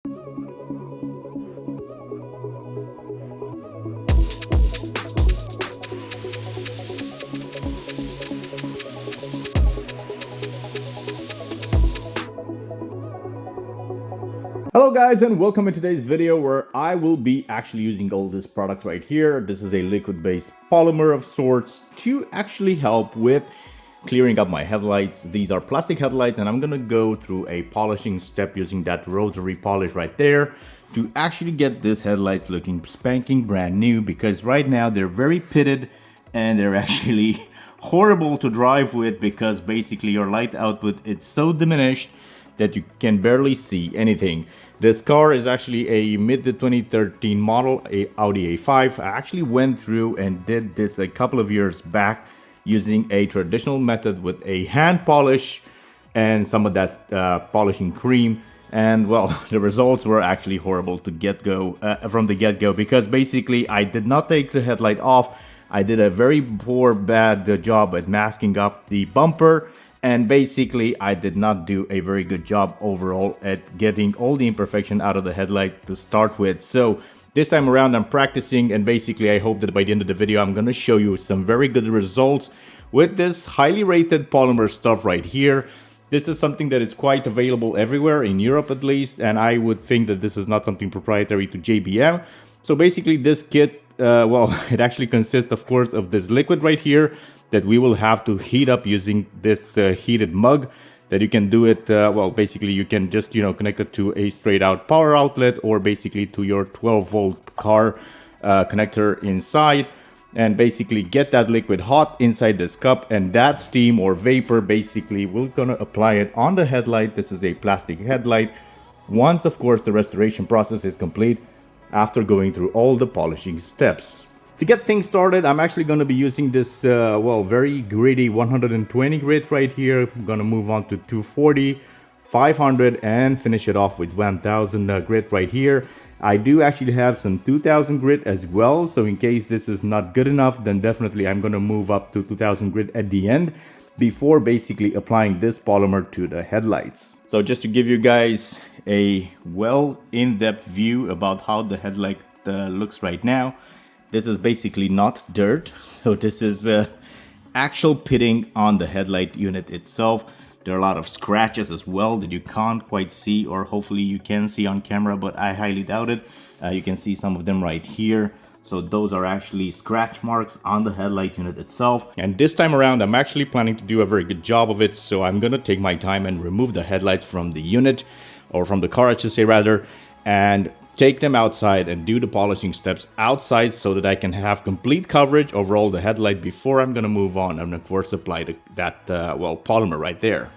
Hello guys, and welcome in today's video where I will be actually using all this product right here. This is a liquid based polymer of sorts to actually help with clearing up my headlights. These are plastic headlights and I'm gonna go through a polishing step using that rotary polish right there to actually get this headlights looking spanking brand new, because right now they're very pitted and they're actually horrible to drive with, because basically your light output is so diminished that you can barely see anything. This car is actually a mid-2013 model, a Audi A5. I actually went through and did this a couple of years back using a traditional method with a hand polish and some of that polishing cream. And well, the results were actually horrible to from the get-go, because basically I did not take the headlight off. I did a very bad job at masking up the bumper. And basically, I did not do a very good job overall at getting all the imperfection out of the headlight to start with. So this time around, I'm practicing, and basically I hope that by the end of the video, I'm going to show you some very good results with this highly rated polymer stuff right here. This is something that is quite available everywhere, in Europe at least, and I would think that this is not something proprietary to JBM. So basically this kit, well, it actually consists, of course, of this liquid right here that we will have to heat up using this heated mug. That you can do it, well, basically you can just, connect it to a straight out power outlet, or basically to your 12-volt car connector inside, and basically get that liquid hot inside this cup, and that steam or vapor, basically we're gonna apply it on the headlight. This is a plastic headlight. Once, of course, the restoration process is complete, after going through all the polishing steps. To get things started, I'm actually going to be using this, well, very gritty 120 grit right here. I'm going to move on to 240, 500, and finish it off with 1000 grit right here. I do actually have some 2000 grit as well, so in case this is not good enough, then definitely I'm going to move up to 2000 grit at the end before basically applying this polymer to the headlights. So just to give you guys a well in-depth view about how the headlight looks right now. This is basically not dirt, so this is actual pitting on the headlight unit itself. There are a lot of scratches as well that you can't quite see, or hopefully you can see on camera, but I highly doubt it. You can see some of them right here. So those are actually scratch marks on the headlight unit itself. And this time around, I'm actually planning to do a very good job of it. So I'm gonna take my time and remove the headlights from the unit, or from the car, I should say rather, and take them outside and do the polishing steps outside so that I can have complete coverage over all the headlight before I'm gonna move on and of course apply that well, polymer right there.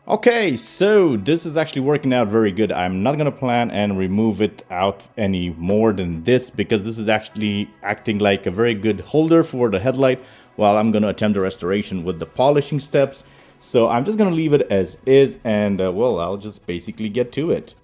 Okay, so this is actually working out very good. I'm not gonna plan and remove it out any more than this, because this is actually acting like a very good holder for the headlight while I'm gonna attempt the restoration with the polishing steps. So I'm just gonna leave it as is, and well, I'll just basically get to it.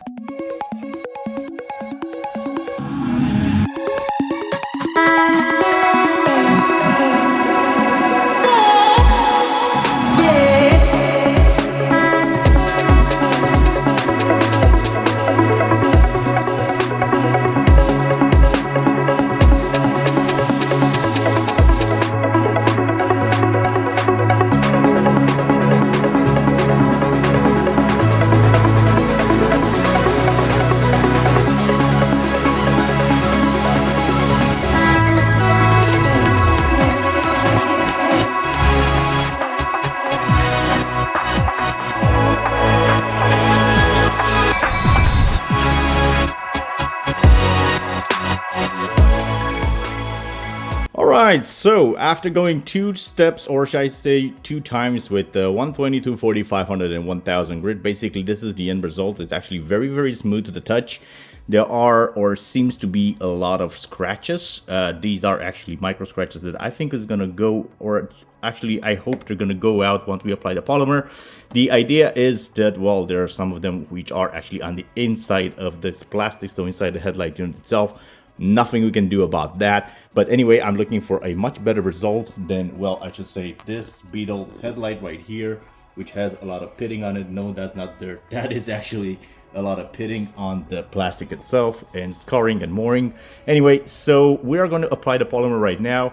Alright, so after going 2 steps, or should I say 2 times with the 120, 240, 500 and 1000 grit, basically this is the end result. It's actually very smooth to the touch. There are, or seems to be, a lot of scratches. These are actually micro scratches that I think is gonna go, or actually I hope they're gonna go out once we apply the polymer. The idea is that, well, there are some of them which are actually on the inside of this plastic, so inside the headlight unit itself. Nothing we can do about that. But anyway, I'm looking for a much better result than, well, I should say this Beetle headlight right here, which has a lot of pitting on it. No, that's not dirt. That is actually a lot of pitting on the plastic itself and scarring and mooring. Anyway, so we are going to apply the polymer right now.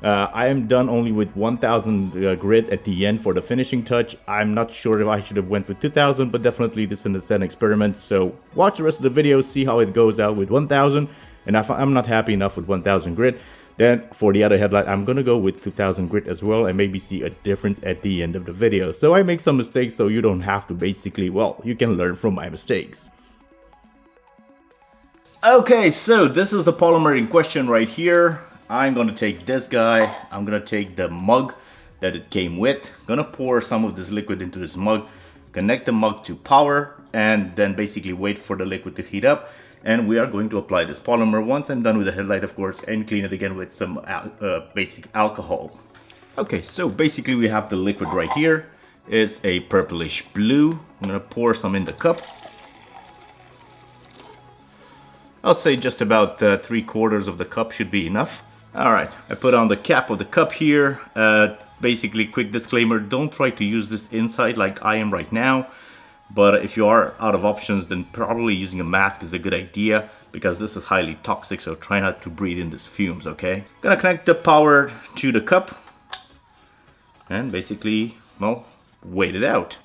I am done only with 1000 grit at the end for the finishing touch. I'm not sure if I should have went with 2000, but definitely this is an experiment. So watch the rest of the video, see how it goes out with 1000. And if I'm not happy enough with 1000 grit, then for the other headlight, I'm gonna go with 2000 grit as well, and maybe see a difference at the end of the video. So I make some mistakes, so you don't have to. Basically, well, you can learn from my mistakes. Okay, so this is the polymer in question right here. I'm gonna take this guy. I'm gonna take the mug that it came with. Gonna pour some of this liquid into this mug, connect the mug to power, and then basically wait for the liquid to heat up. And we are going to apply this polymer once I'm done with the headlight, of course, and clean it again with some basic alcohol. Okay, so basically we have the liquid right here. It's a purplish blue. I'm gonna pour some in the cup. I'll say just about 3/4 of the cup should be enough. All right, I put on the cap of the cup here. Basically, quick disclaimer, don't try to use this inside like I am right now. But if you are out of options, then probably using a mask is a good idea, because this is highly toxic, so try not to breathe in these fumes, okay? Gonna connect the power to the cup and basically, well, wait it out.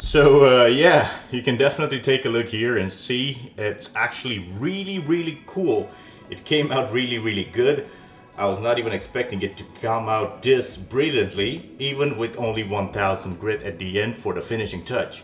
So yeah, you can definitely take a look here and see it's actually really cool. It came out really good. I was not even expecting it to come out this brilliantly, even with only 1000 grit at the end for the finishing touch.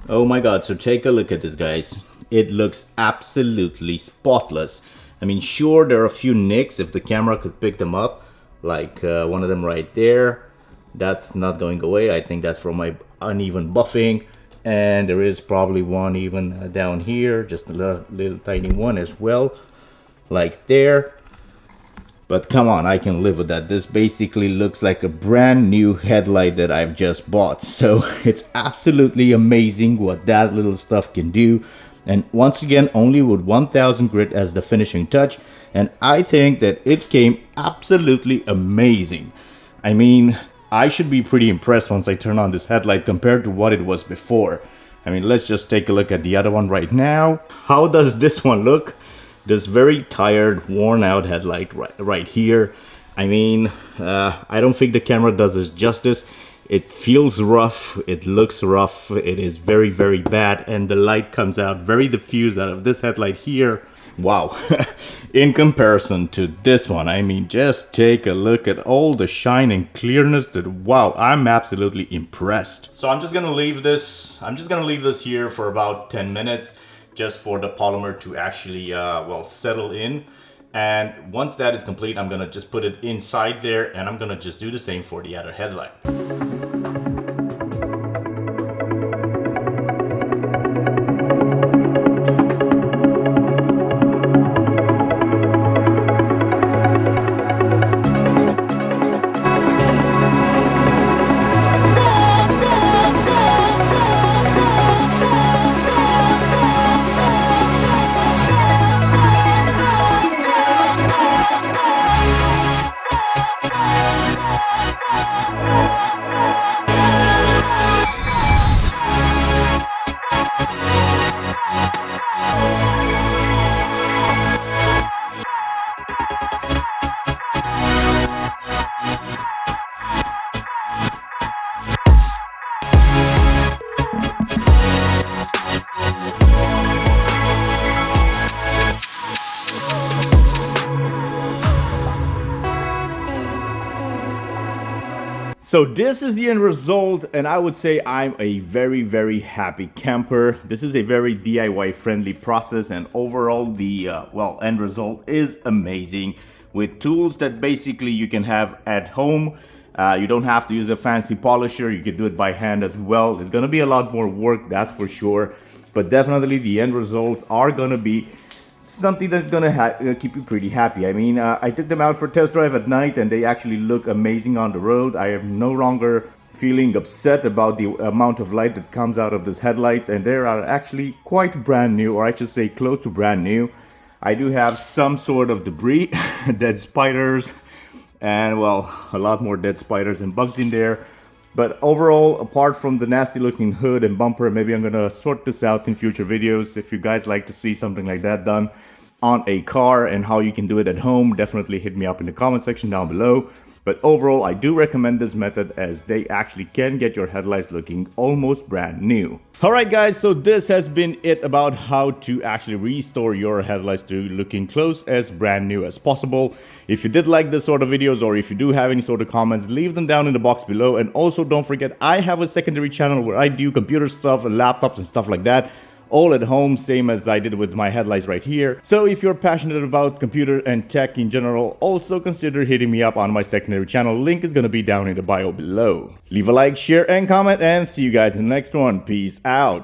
Oh my god, so take a look at this, guys. It looks absolutely spotless. I mean, sure, there are a few nicks if the camera could pick them up, like one of them right there. That's not going away. I think that's from my uneven buffing. And there is probably one even down here, just a little tiny one as well, like there. But come on, I can live with that. This basically looks like a brand new headlight that I've just bought. So it's absolutely amazing what that little stuff can do. And once again, only with 1000 grit as the finishing touch. And I think that it came absolutely amazing. I mean, I should be pretty impressed once I turn on this headlight compared to what it was before. I mean, let's just take a look at the other one right now. How does this one look? This very tired, worn out headlight right here. I mean, I don't think the camera does this justice. It feels rough, it looks rough, it is very, very bad, and the light comes out very diffused out of this headlight here. Wow. In comparison to this one, I mean, just take a look at all the shine and clearness. That, wow, I'm absolutely impressed. So I'm just gonna leave this here for about 10 minutes just for the polymer to actually well, settle in. And once that is complete, I'm gonna just put it inside there, and I'm gonna just do the same for the other headlight. So this is the end result, and I would say I'm a very, very happy camper. This is a very DIY friendly process, and overall the well, end result is amazing with tools that basically you can have at home. You don't have to use a fancy polisher, you can do it by hand as well. It's gonna be a lot more work, that's for sure, but definitely the end results are gonna be something that's gonna keep you pretty happy. I mean, I took them out for test drive at night and they actually look amazing on the road. I am no longer feeling upset about the amount of light that comes out of these headlights, and they are actually quite brand new, or I should say close to brand new. I do have some sort of debris, dead spiders, and well, a lot more dead spiders and bugs in there. But overall, apart from the nasty looking hood and bumper, maybe I'm gonna sort this out in future videos. If you guys like to see something like that done on a car and how you can do it at home, definitely hit me up in the comment section down below. But overall, I do recommend this method as they actually can get your headlights looking almost brand new. Alright guys, so this has been it about how to actually restore your headlights to looking close as brand new as possible. If you did like this sort of videos, or if you do have any sort of comments, leave them down in the box below. And also don't forget, I have a secondary channel where I do computer stuff and laptops and stuff like that, all at home, same as I did with my headlights right here. So if you're passionate about computer and tech in general, also consider hitting me up on my secondary channel. Link is gonna be down in the bio below. Leave a like, share, and comment, and see you guys in the next one. Peace out.